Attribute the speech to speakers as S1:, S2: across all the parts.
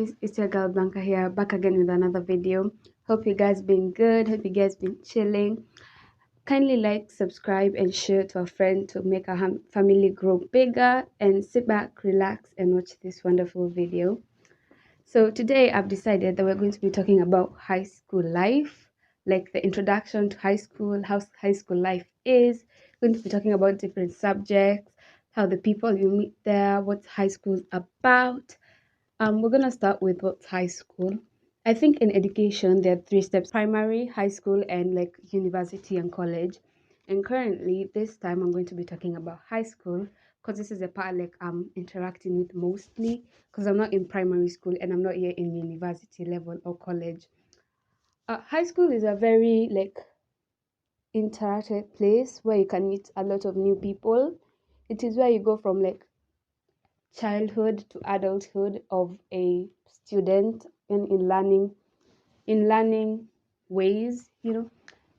S1: guys, it's your girl Blanca here, back again with another video. Hope you guys been good, hope you guys been chilling. Kindly like, subscribe and share to a friend to make our family grow bigger, and sit back, relax and watch this wonderful video. So today I've decided that we're going to be talking about high school life, like the introduction to high school, how high school life is. We're going to be talking about different subjects, how the people you meet there, what high school is about. We're gonna start with what's high school. I think in education there are three steps: primary, high school, and like university and college. And currently, this time I'm going to be talking about high school because this is the part like I'm interacting with mostly because I'm not in primary school and I'm not yet in university level or college. High school is a very like interactive place where you can meet a lot of new people. It is where you go from like childhood to adulthood of a student and in learning ways,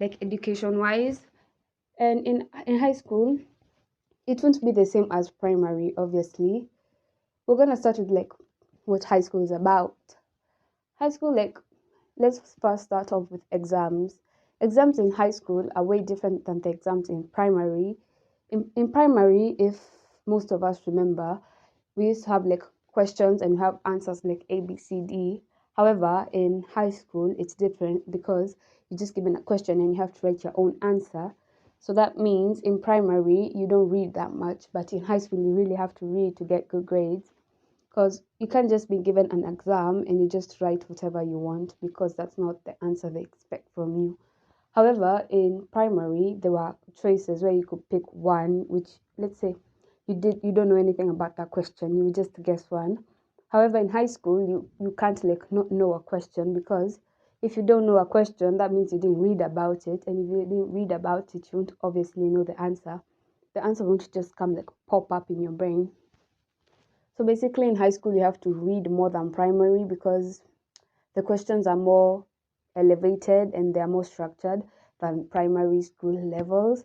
S1: like education wise. And in high school it won't be the same as primary. Obviously, we're going to start with like what high school is about. High school, like, let's first start off with exams in high school are way different than the exams in primary. In primary, if most of us remember, we used to have like questions and have answers like A, B, C, D. However, in high school, it's different because you're just given a question and you have to write your own answer. So that means in primary, you don't read that much, but in high school, you really have to read to get good grades because you can't just be given an exam and you just write whatever you want because that's not the answer they expect from you. However, in primary, there were choices where you could pick one, which let's say you don't know anything about that question, you just guess one. However, in high school, you can't like not know a question because if you don't know a question, that means you didn't read about it, and if you didn't read about it, you won't obviously know the answer. The answer won't just come like pop up in your brain. So basically, in high school, you have to read more than primary because the questions are more elevated and they are more structured than primary school levels.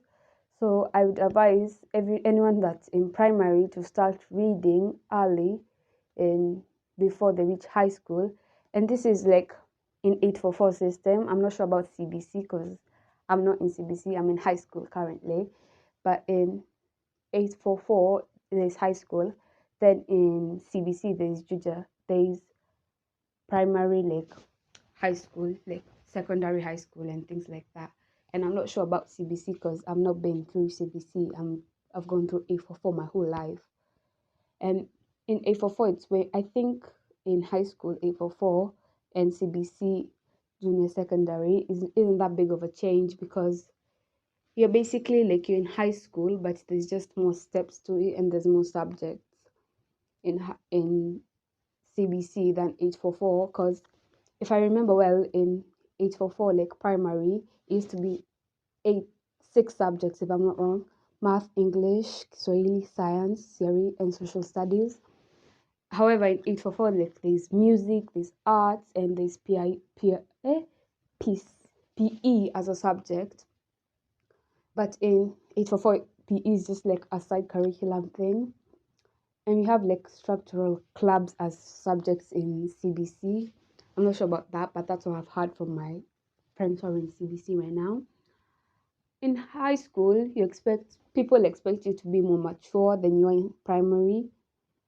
S1: So I would advise anyone that's in primary to start reading early in before they reach high school. And this is like in 844 system. I'm not sure about CBC because I'm not in CBC. I'm in high school currently. But in 844 there's high school. Then in CBC there's junior, there's primary like high school, like secondary high school and things like that. And I'm not sure about CBC because I've not been through CBC. I've gone through A44 my whole life. And in A44 it's where I think in high school A44 and CBC junior secondary isn't that big of a change because you're basically like you're in high school, but there's just more steps to it and there's more subjects in CBC than 844 because if I remember well, in 844, like primary, it used to be six subjects, if I'm not wrong: math, English, Swahili, science, theory, and social studies. However, in 844, like there's music, there's arts, and there's PE as a subject. But in 844, PE is just like a side curriculum thing. And we have like structural clubs as subjects in CBC. I'm not sure about that, but that's what I've heard from my friends who are in CBC right now. In high school, people expect you to be more mature than you are in primary.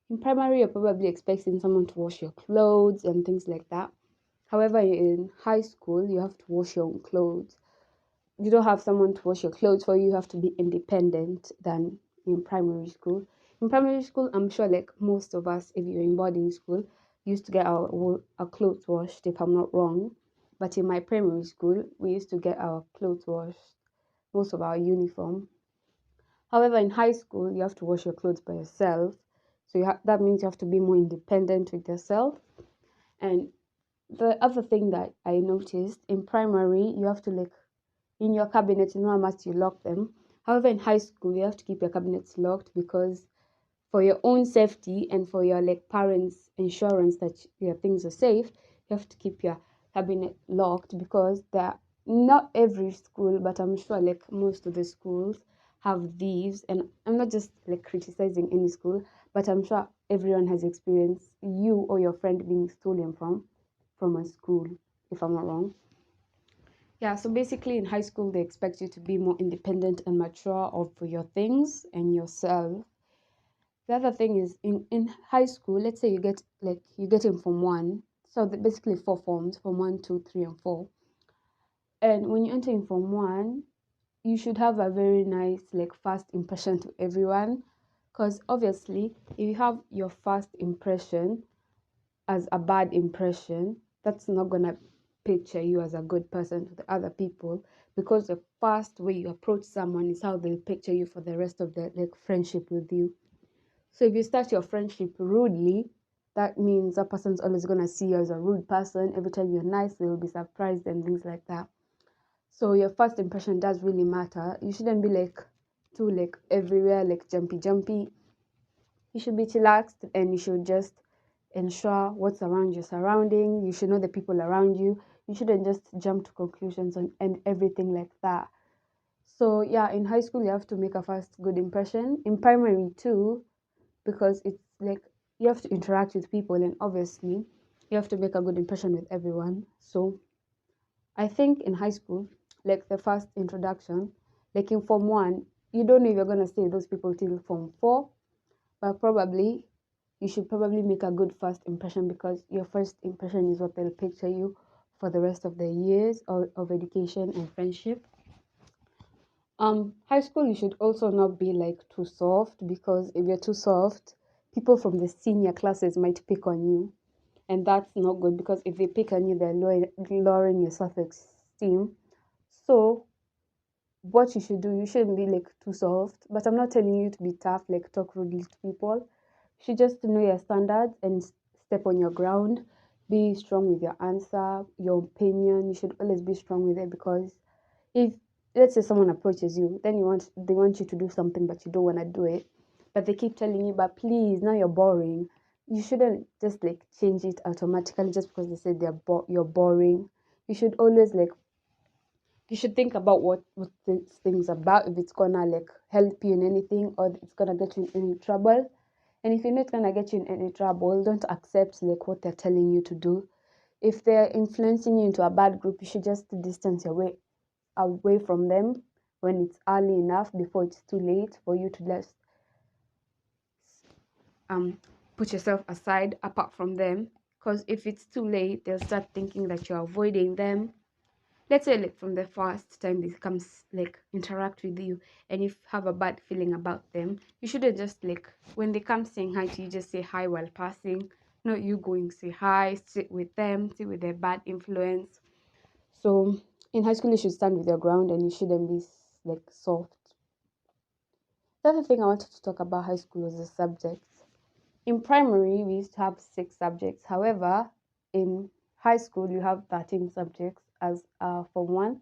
S1: In primary, you're probably expecting someone to wash your clothes and things like that. However, in high school, you have to wash your own clothes. You don't have someone to wash your clothes for you. You have to be independent than in primary school. In primary school, I'm sure like most of us, if you're in boarding school, used to get our clothes washed, if I'm not wrong. But in my primary school, we used to get our clothes washed, most of our uniform. However, in high school, you have to wash your clothes by yourself. So that means you have to be more independent with yourself. And the other thing that I noticed in primary, you have to like in your cabinet, you know how much you lock them. However, in high school, you have to keep your cabinets locked because for your own safety and for your like parents' insurance that your things are safe, you have to keep your cabinet locked because not every school, but I'm sure like most of the schools have these. And I'm not just like criticizing any school, but I'm sure everyone has experienced you or your friend being stolen from a school, if I'm not wrong. Yeah, so basically in high school they expect you to be more independent and mature of your things and yourself. The other thing is in high school, let's say you get in form one, so basically four forms, form one, two, three, and four. And when you enter in form one, you should have a very nice like first impression to everyone, because obviously if you have your first impression as a bad impression, that's not gonna picture you as a good person to the other people, because the first way you approach someone is how they'll picture you for the rest of their like friendship with you. So if you start your friendship rudely, that means that person's always gonna see you as a rude person. Every time you're nice, they'll be surprised and things like that. So your first impression does really matter. You shouldn't be like too like everywhere, like jumpy. You should be chillaxed and you should just ensure what's around your surrounding. You should know the people around you. You shouldn't just jump to conclusions on and everything like that. So yeah, in high school you have to make a first good impression. In primary too, because it's like you have to interact with people and obviously you have to make a good impression with everyone. So I think in high school, like the first introduction, like in form one, you don't know if you're gonna stay with those people till form four, but probably you should probably make a good first impression, because your first impression is what they'll picture you for the rest of the years of education and friendship. High school you should also not be like too soft, because if you're too soft, people from the senior classes might pick on you, and that's not good, because if they pick on you, they're lowering your self-esteem. So what you should do, you shouldn't be like too soft, but I'm not telling you to be tough, like talk rudely to people. You should just know your standards and step on your ground. Be strong with your answer, your opinion. You should always be strong with it, because if let's say someone approaches you, then they want you to do something but you don't want to do it, but they keep telling you, but please, now you're boring. You shouldn't just like change it automatically just because they say you're boring. You should always like you should think about what this thing's about, if it's gonna like help you in anything or it's gonna get you in any trouble. And if you're not gonna get you in any trouble, don't accept like what they're telling you to do. If they're influencing you into a bad group, you should just distance your way away from them when it's early enough before it's too late for you to just um put yourself aside apart from them, because if it's too late they'll start thinking that you're avoiding them. Let's say like from the first time they comes like interact with you and you have a bad feeling about them, you shouldn't just like when they come saying hi to you just say hi while passing. No, you going say hi, sit with them, sit with their bad influence. So in high school you should stand with your ground and you shouldn't be like soft. The other thing I wanted to talk about high school was the subjects. In primary we used to have 6 subjects, however in high school you have 13 subjects as form 1.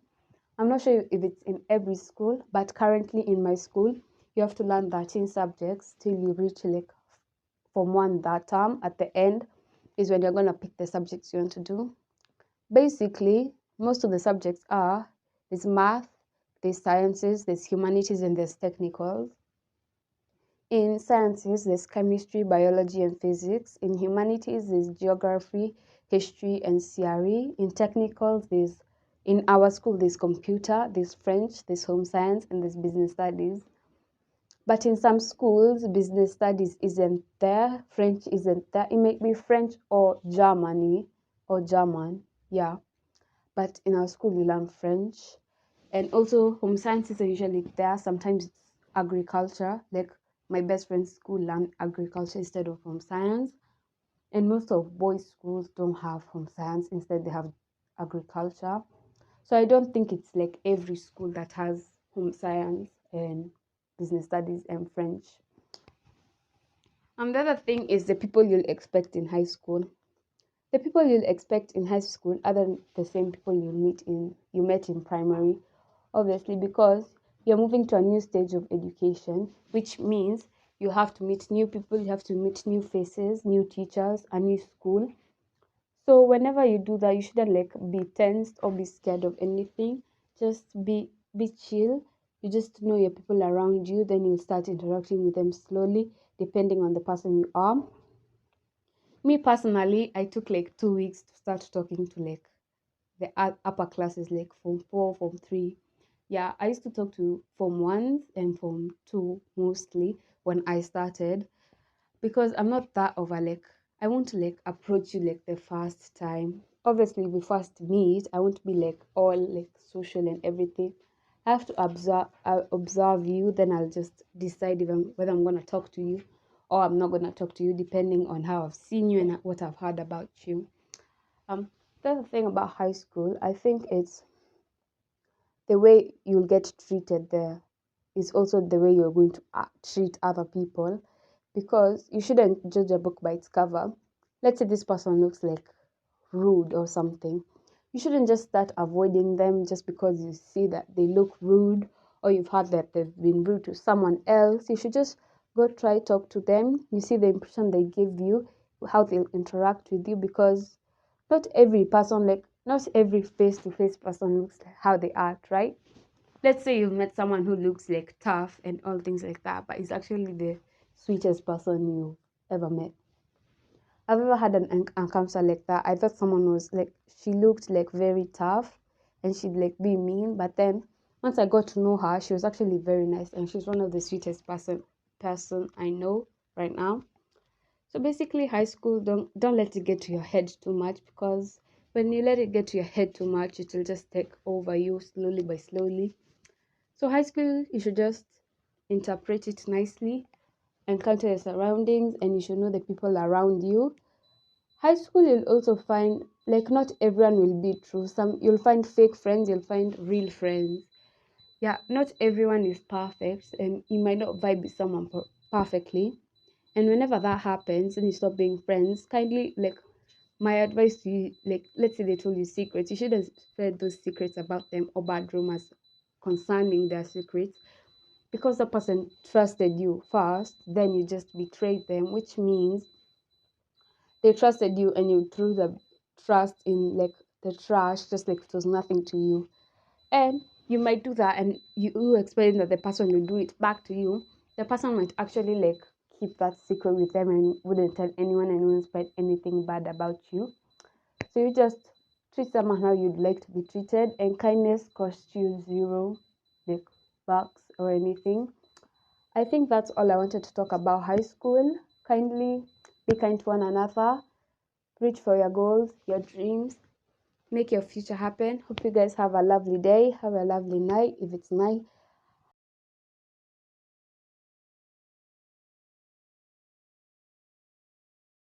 S1: I'm not sure if it's in every school, but currently in my school, you have to learn 13 subjects till you reach like form 1 that term. At the end is when you're going to pick the subjects you want to do. Basically, most of the subjects are there's math, there's sciences, there's humanities, and there's technicals. In sciences, there's chemistry, biology, and physics. In humanities, there's geography, history, and CRE. In technicals, in our school, there's computer, there's French, there's home science, and there's business studies. But in some schools, business studies isn't there, French isn't there. It may be French or German, yeah. But in our school, we learn French. And also, home sciences are usually there. Sometimes it's agriculture. Like my best friend's school learn agriculture instead of home science. And most of boys' schools don't have home science. Instead, they have agriculture. So I don't think it's like every school that has home science and business studies and French. The other thing is the people you'll expect in high school. The people you'll expect in high school are the same people you met in primary, obviously, because you're moving to a new stage of education, which means you have to meet new people, you have to meet new faces, new teachers, a new school. So whenever you do that, you shouldn't like be tensed or be scared of anything. Just be chill. You just know your people around you, then you'll start interacting with them slowly. depending on the person you are. Me personally, I took like 2 weeks to start talking to like the upper classes, like form 4, form 3. Yeah, I used to talk to form 1s and form 2 mostly when I started, because I'm not that over like I want to like approach you like the first time. Obviously, we first meet, I won't be like all like social and everything. I have to observe you, then I'll just decide if whether I'm gonna talk to you or I'm not gonna talk to you, depending on how I've seen you and what I've heard about you. Um, the other thing about high school, I think it's the way you'll get treated there is also the way you're going to treat other people, because you shouldn't judge a book by its cover. Let's say this person looks like rude or something. You shouldn't just start avoiding them just because you see that they look rude or you've heard that they've been rude to someone else. You should just go try talk to them. You see the impression they give you, how they'll interact with you, because not every person, like not every face-to-face person looks like how they act, right? Let's say you've met someone who looks like tough and all things like that, but is actually the sweetest person you've ever met. I've ever had an encounter like that. I thought someone was like, she looked like very tough and she'd like be mean, but then once I got to know her, she was actually very nice and she's one of the sweetest person I know right now. So basically, high school, don't let it get to your head too much, because when you let it get to your head too much, it will just take over you slowly by slowly. So high school, you should just interpret it nicely, encounter your surroundings, and you should know the people around you. High school, you'll also find like not everyone will be true. Some you'll find fake friends, you'll find real friends. Yeah, not everyone is perfect, and you might not vibe with someone perfectly. And whenever that happens and you stop being friends, kindly like my advice to you, like let's say they told you secrets, you shouldn't spread those secrets about them or bad rumors concerning their secrets, because the person trusted you first, then you just betrayed them, which means they trusted you and you threw the trust in like the trash, just like it was nothing to you. And you might do that and you expect that the person will do it back to you. The person might actually like keep that secret with them and wouldn't tell anyone and wouldn't spread anything bad about you. So you just treat someone how you'd like to be treated, and kindness costs you zero like bucks or anything. I think that's all I wanted to talk about high school. Kindly be kind to one another, reach for your goals, your dreams, make your future happen. Hope you guys have a lovely day, have a lovely night if it's night,